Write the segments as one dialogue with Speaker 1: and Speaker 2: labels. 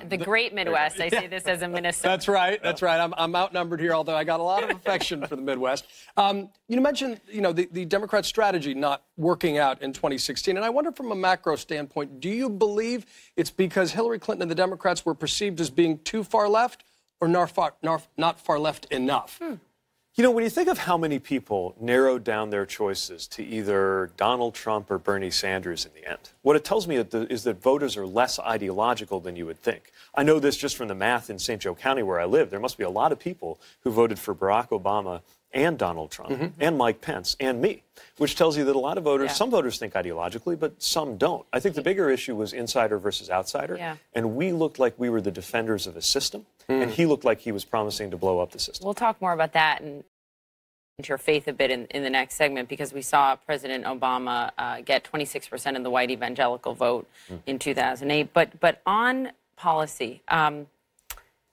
Speaker 1: The great Midwest. I say this as a Minnesota.
Speaker 2: That's right. That's right. I'm outnumbered here, although I got a lot of affection for the Midwest. You mentioned, the Democrat strategy not working out in 2016. And I wonder from a macro standpoint, do you believe it's because Hillary Clinton and the Democrats were perceived as being too far left or not far left enough?
Speaker 3: When you think of how many people narrowed down their choices to either Donald Trump or Bernie Sanders in the end, what it tells me is that voters are less ideological than you would think. I know this just from the math in St. Joe County where I live. There must be a lot of people who voted for Barack Obama and Donald Trump and Mike Pence and me, which tells you that a lot of voters, some voters think ideologically, but some don't. I think the bigger issue was insider versus outsider, and we looked like we were the defenders of a system, and he looked like he was promising to blow up the system.
Speaker 1: We'll talk more about that and your faith a bit in the next segment, because we saw President Obama get 26% of the white evangelical vote in 2008. But on policy,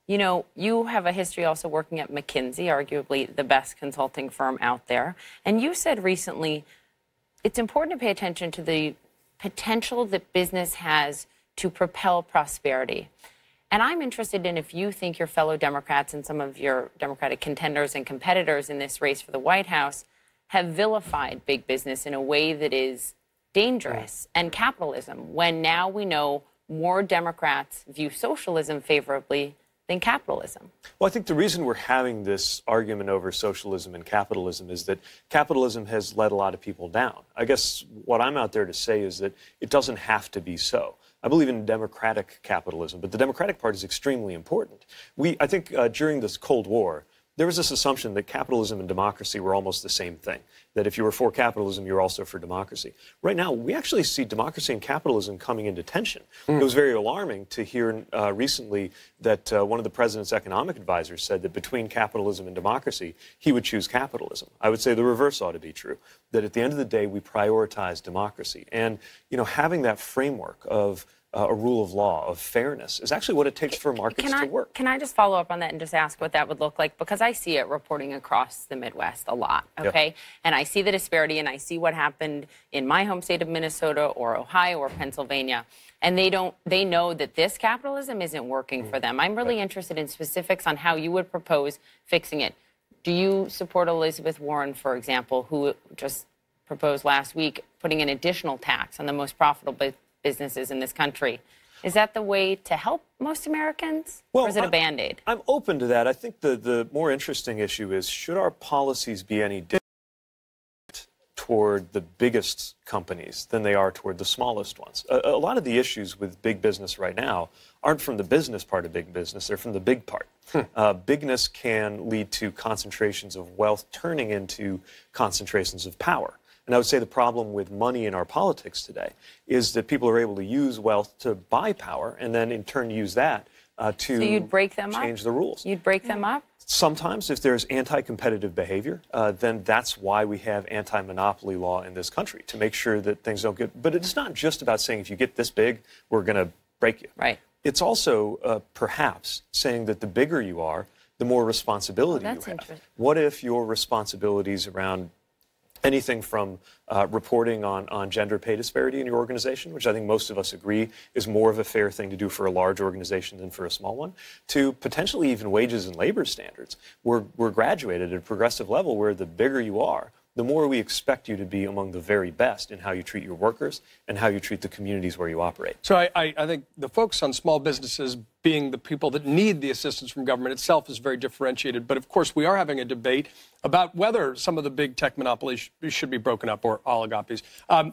Speaker 1: you have a history also working at McKinsey, arguably the best consulting firm out there. And you said recently it's important to pay attention to the potential that business has to propel prosperity. And I'm interested in if you think your fellow Democrats and some of your Democratic contenders and competitors in this race for the White House have vilified big business in a way that is dangerous and capitalism, when now we know more Democrats view socialism favorably than capitalism.
Speaker 3: Well, I think the reason we're having this argument over socialism and capitalism is that capitalism has let a lot of people down. I guess what I'm out there to say is that it doesn't have to be so. I believe in democratic capitalism, but the Democratic Party is extremely important. I think during this Cold War, there was this assumption that capitalism and democracy were almost the same thing, that if you were for capitalism, you were also for democracy. Right now, we actually see democracy and capitalism coming into tension. It was very alarming to hear recently that one of the president's economic advisors said that between capitalism and democracy, he would choose capitalism. I would say the reverse ought to be true, that at the end of the day, we prioritize democracy. And, having that framework of a rule of law, of fairness, is actually what it takes for markets to work.
Speaker 1: Can I just follow up on that and just ask what that would look like? Because I see it reporting across the Midwest a lot, okay? Yep. And I see the disparity, and I see what happened in my home state of Minnesota or Ohio or Pennsylvania. And they know that this capitalism isn't working for them. I'm really interested in specifics on how you would propose fixing it. Do you support Elizabeth Warren, for example, who just proposed last week putting an additional tax on the most profitable businesses in this country? Is that the way to help most Americans, or is it a Band-Aid?
Speaker 3: I'm open to that. I think the more interesting issue is, should our policies be any different toward the biggest companies than they are toward the smallest ones? A lot of the issues with big business right now aren't from the business part of big business, they're from the big part. Bigness can lead to concentrations of wealth turning into concentrations of power. And I would say the problem with money in our politics today is that people are able to use wealth to buy power and then in turn use that to
Speaker 1: so you'd break them
Speaker 3: change
Speaker 1: up?
Speaker 3: The rules.
Speaker 1: You'd break them up?
Speaker 3: Sometimes, if there's anti-competitive behavior, then that's why we have anti-monopoly law in this country, to make sure that things don't get... But it's not just about saying if you get this big, we're going to break you.
Speaker 1: Right.
Speaker 3: It's also perhaps saying that the bigger you are, the more responsibility you have. What if your responsibilities around anything from reporting on gender pay disparity in your organization, which I think most of us agree is more of a fair thing to do for a large organization than for a small one, to potentially even wages and labor standards. We're graduated at a progressive level where the bigger you are, the more we expect you to be among the very best in how you treat your workers and how you treat the communities where you operate.
Speaker 2: So I think the focus on small businesses being the people that need the assistance from government itself is very differentiated. But, of course, we are having a debate about whether some of the big tech monopolies should be broken up, or oligopolies,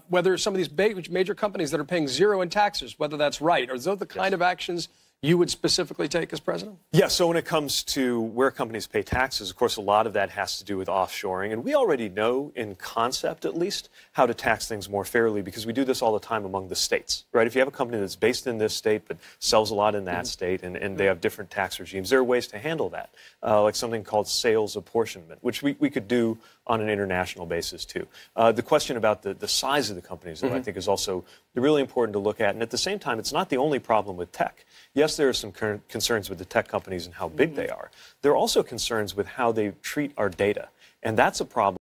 Speaker 2: whether some of these major companies that are paying zero in taxes, whether that's right. Are those the kind of actions you would specifically take as president?
Speaker 3: Yeah, so when it comes to where companies pay taxes, of course, a lot of that has to do with offshoring. And we already know, in concept at least, how to tax things more fairly, because we do this all the time among the states, right? If you have a company that's based in this state but sells a lot in that state, and they have different tax regimes, there are ways to handle that, like something called sales apportionment, which we could do on an international basis, too. The question about the size of the companies, I think, is also really important to look at. And at the same time, it's not the only problem with tech. Yes, there are some concerns with the tech companies and how big they are. There are also concerns with how they treat our data. And that's a problem.